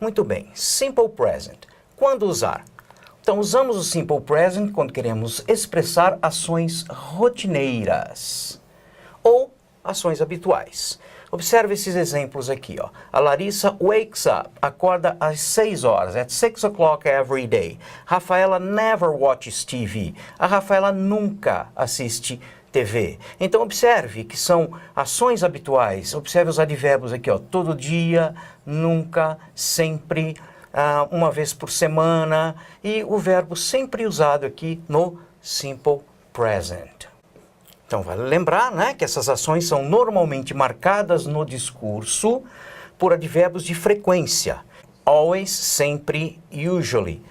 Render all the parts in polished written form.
Muito bem, Simple Present. Quando usar? Então, usamos o Simple Present quando queremos expressar ações rotineiras ou ações habituais. Observe esses exemplos aqui, ó. A Larissa wakes up, acorda às 6 horas, at 6 o'clock every day. Rafaela never watches TV. A Rafaela nunca assiste TV. Então, observe que são ações habituais. Observe os advérbios aqui, ó. Todo dia, nunca, sempre, uma vez por semana. E o verbo sempre usado aqui no Simple Present. Então, vale lembrar, né, que essas ações são normalmente marcadas no discurso por advérbios de frequência. Always, sempre, usually.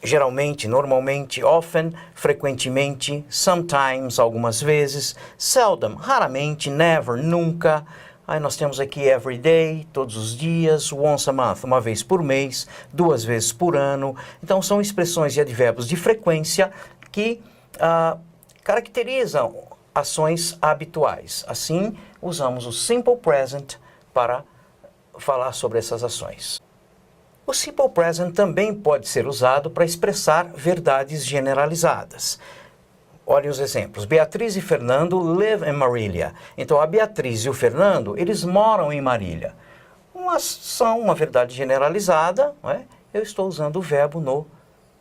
Geralmente, normalmente, often, frequentemente, sometimes, algumas vezes, seldom, raramente, never, nunca. Aí nós temos aqui every day, todos os dias, once a month, uma vez por mês, 2 vezes por ano. Então, são expressões e advérbios de frequência que caracterizam ações habituais. Assim, usamos o Simple Present para falar sobre essas ações. O Simple Present também pode ser usado para expressar verdades generalizadas. Olhem os exemplos. Beatriz e Fernando live in Marília. Então, a Beatriz e o Fernando, eles moram em Marília. Uma ação, uma verdade generalizada, não é? Eu estou usando o verbo no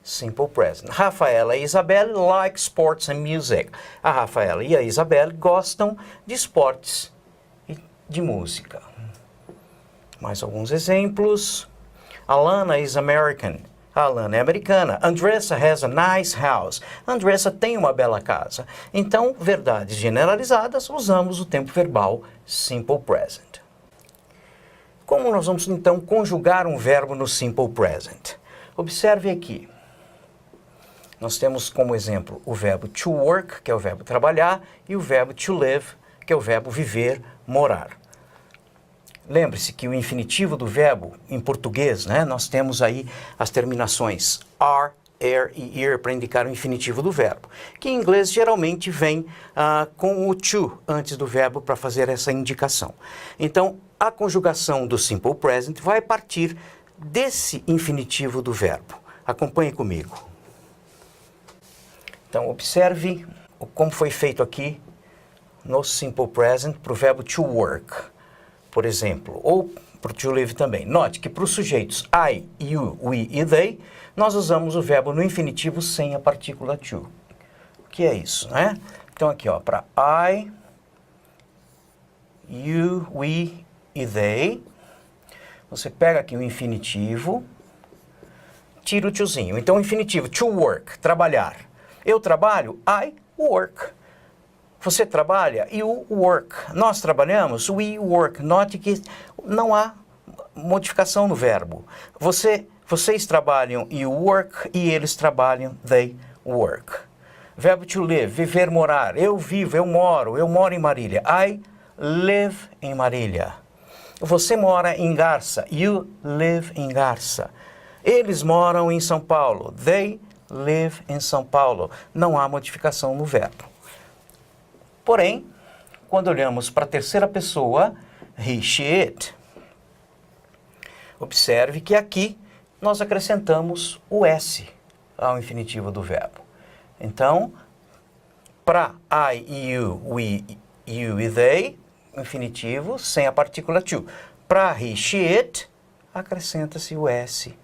Simple Present. Rafaela e Isabelle like sports and music. A Rafaela e a Isabelle gostam de esportes e de música. Mais alguns exemplos. Alana is American. A Alana é americana. Andressa has a nice house. Andressa tem uma bela casa. Então, verdades generalizadas, usamos o tempo verbal Simple Present. Como nós vamos, então, conjugar um verbo no Simple Present? Observe aqui. Nós temos como exemplo o verbo to work, que é o verbo trabalhar, e o verbo to live, que é o verbo viver, morar. Lembre-se que o infinitivo do verbo, em português, né, nós temos aí as terminações are, er e ir para indicar o infinitivo do verbo, que em inglês geralmente vem com o to antes do verbo para fazer essa indicação. Então, a conjugação do Simple Present vai partir desse infinitivo do verbo. Acompanhe comigo. Então, observe como foi feito aqui no Simple Present para o verbo to work, por exemplo, ou para o to live também. Note que para os sujeitos I, you, we e they, nós usamos o verbo no infinitivo sem a partícula to. O que é isso, né? Então, aqui, ó, para I, you, we e they, você pega aqui o infinitivo, tira o tozinho. Então, o infinitivo to work, trabalhar. Eu trabalho, I work. Você trabalha, you work. Nós trabalhamos, we work. Note que não há modificação no verbo. Vocês trabalham, you work, e eles trabalham, they work. Verbo to live, viver, morar. Eu vivo, eu moro em Marília. I live em Marília. Você mora em Garça, you live em Garça. Eles moram em São Paulo, they live em São Paulo. Não há modificação no verbo. Porém, quando olhamos para a terceira pessoa, he, she, it, observe que aqui nós acrescentamos o S ao infinitivo do verbo. Então, para I, you, we, you e they, infinitivo sem a partícula to. Para he, she, it, acrescenta-se o S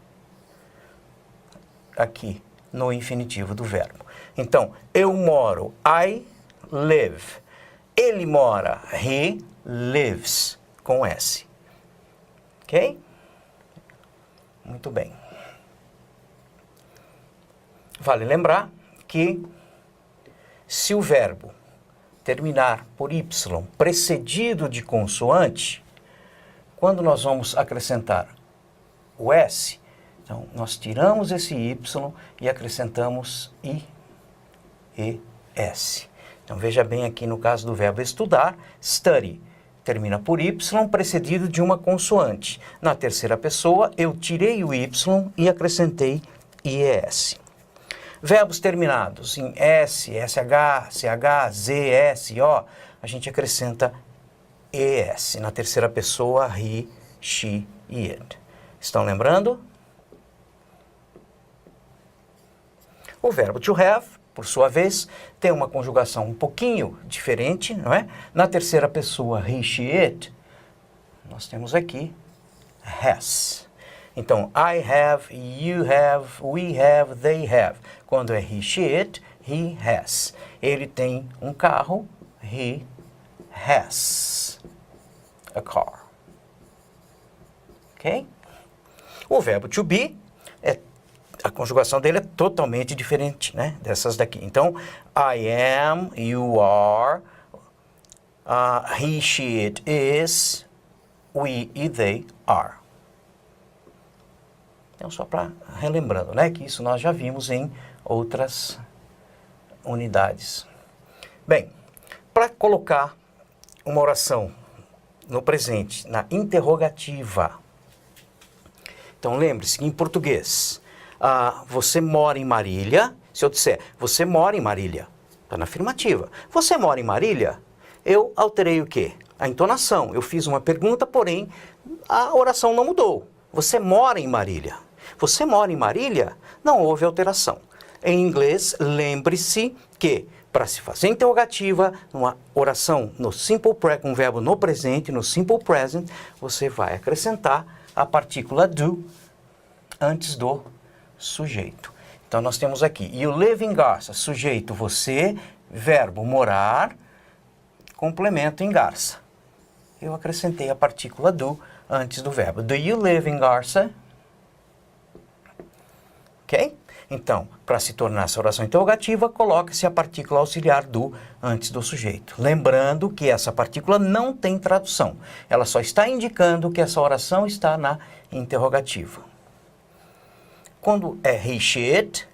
aqui no infinitivo do verbo. Então, eu moro, I live. Ele mora, he lives, com S. Ok? Muito bem. Vale lembrar que se o verbo terminar por Y precedido de consoante, quando nós vamos acrescentar o S, então, nós tiramos esse Y e acrescentamos I, E, S. Então, veja bem aqui no caso do verbo estudar, study, termina por Y precedido de uma consoante. Na terceira pessoa, eu tirei o Y e acrescentei IES. Verbos terminados em S, SH, CH, Z, S, O, a gente acrescenta ES. Na terceira pessoa, he, she e it. Estão lembrando? O verbo to have, por sua vez, tem uma conjugação um pouquinho diferente, não é? Na terceira pessoa, he, she, it, nós temos aqui has. Então, I have, you have, we have, they have. Quando é he, she, it, he has. Ele tem um carro, he has a car. Ok? O verbo to be, a conjugação dele é totalmente diferente, né, dessas daqui. Então, I am, you are, he, she, it is, we e they are. Então, só para relembrando, né, que isso nós já vimos em outras unidades. Bem, para colocar uma oração no presente, na interrogativa. Então, lembre-se que em português, você mora em Marília. Se eu disser, você mora em Marília, está na afirmativa. Você mora em Marília? Eu alterei o quê? A entonação. Eu fiz uma pergunta, porém, a oração não mudou. Você mora em Marília? Você mora em Marília? Não houve alteração. Em inglês, lembre-se que, para se fazer interrogativa, numa oração no simple present, com o verbo no presente, no simple present, você vai acrescentar a partícula do antes do sujeito. Então, nós temos aqui, you live in Garça, sujeito você, verbo morar, complemento em Garça. Eu acrescentei a partícula do antes do verbo. Do you live in Garça? Ok? Então, para se tornar essa oração interrogativa, coloque-se a partícula auxiliar do antes do sujeito. Lembrando que essa partícula não tem tradução. Ela só está indicando que essa oração está na interrogativa. Quando é he, she, it,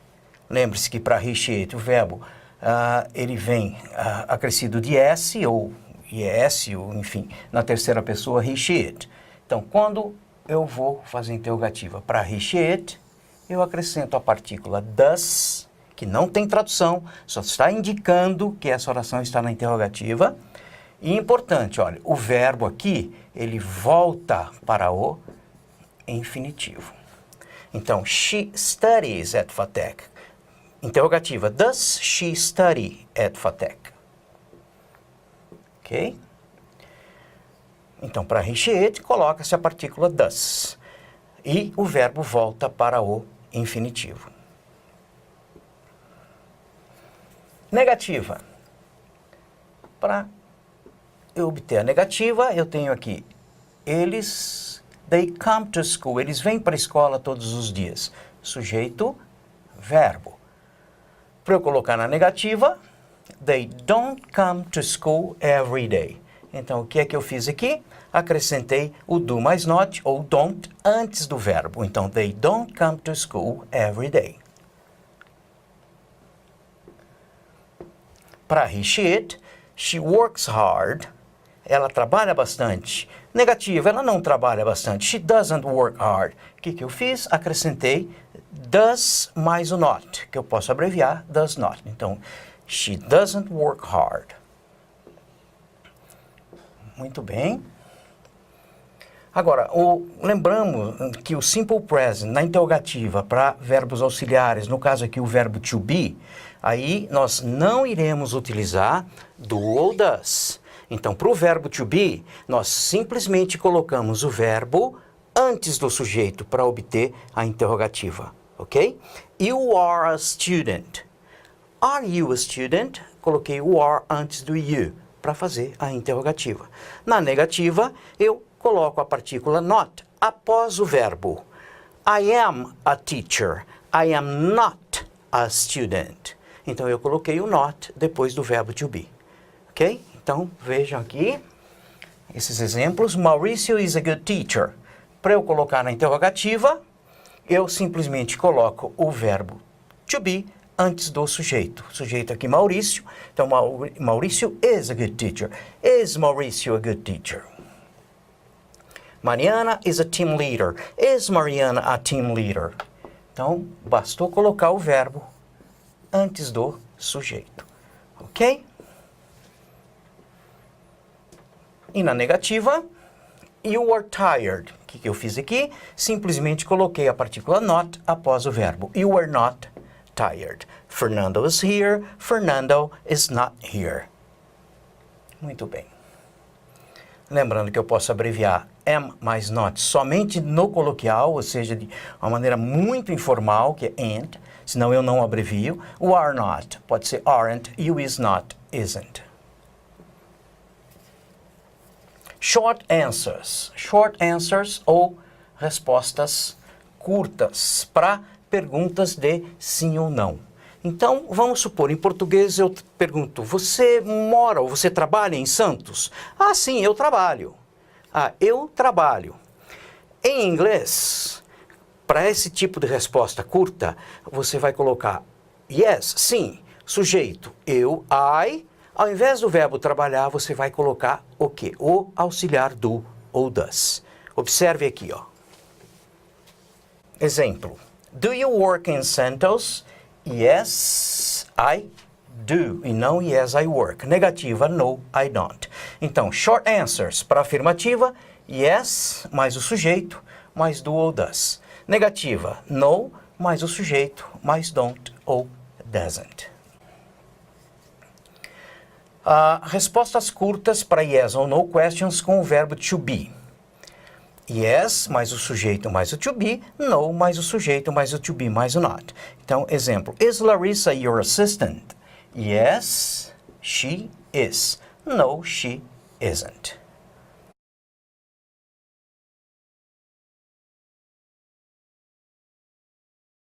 lembre-se que para he, she, it, o verbo ele vem acrescido de s ou es, ou enfim, na terceira pessoa he, she, it. Então, quando eu vou fazer interrogativa para he, she, it, eu acrescento a partícula does, que não tem tradução, só está indicando que essa oração está na interrogativa. E importante, olha, o verbo aqui, ele volta para o infinitivo. Então, she studies at FATEC. Interrogativa, does she study at FATEC? Ok? Então, para he, she, it, coloca-se a partícula does. E o verbo volta para o infinitivo. Negativa. Para eu obter a negativa, eu tenho aqui they come to school. Eles vêm para a escola todos os dias. Sujeito, verbo. Para eu colocar na negativa, they don't come to school every day. Então, o que é que eu fiz aqui? Acrescentei o do mais not, ou don't, antes do verbo. Então, they don't come to school every day. Para he, she, it, she works hard. Ela trabalha bastante. Negativa, ela não trabalha bastante. She doesn't work hard. O que eu fiz? Acrescentei does mais o not, que eu posso abreviar does not. Então, she doesn't work hard. Muito bem. Agora, lembramos que o simple present na interrogativa para verbos auxiliares, no caso aqui o verbo to be, aí nós não iremos utilizar do ou does. Então, para o verbo to be, nós simplesmente colocamos o verbo antes do sujeito para obter a interrogativa, ok? You are a student. Are you a student? Coloquei o are antes do you para fazer a interrogativa. Na negativa, eu coloco a partícula not após o verbo. I am a teacher. I am not a student. Então, eu coloquei o not depois do verbo to be. Ok? Então, vejam aqui esses exemplos. Maurício is a good teacher. Para eu colocar na interrogativa, eu simplesmente coloco o verbo to be antes do sujeito. Sujeito aqui, Maurício. Então, Maurício is a good teacher. Is Maurício a good teacher? Mariana is a team leader. Is Mariana a team leader? Então, bastou colocar o verbo antes do sujeito. Ok? E na negativa, You are tired. O que eu fiz aqui? Simplesmente coloquei a partícula not após o verbo. You are not tired. Fernando is here. Fernando is not here. Muito bem. Lembrando que eu posso abreviar am mais not somente no coloquial, ou seja, de uma maneira muito informal, que é ain't, senão eu não abrevio. O are not pode ser aren't, you is not, isn't. Short answers ou respostas curtas para perguntas de sim ou não. Então, vamos supor, em português eu pergunto, você mora ou você trabalha em Santos? Ah, sim, eu trabalho. Ah, eu trabalho. Em inglês, para esse tipo de resposta curta, você vai colocar yes, sim, sujeito, eu, I. Ao invés do verbo trabalhar, você vai colocar o quê? O auxiliar do ou das. Observe aqui, ó. Exemplo. Do you work in Santos? Yes, I do. E não yes, I work. Negativa, no, I don't. Então, short answers para afirmativa, yes, mais o sujeito, mais do ou das. Negativa, no, mais o sujeito, mais don't ou doesn't. Respostas curtas para yes ou no questions com o verbo to be. Yes, mais o sujeito, mais o to be. No, mais o sujeito, mais o to be, mais o not. Então, exemplo. Is Larissa your assistant? Yes, she is. No, she isn't.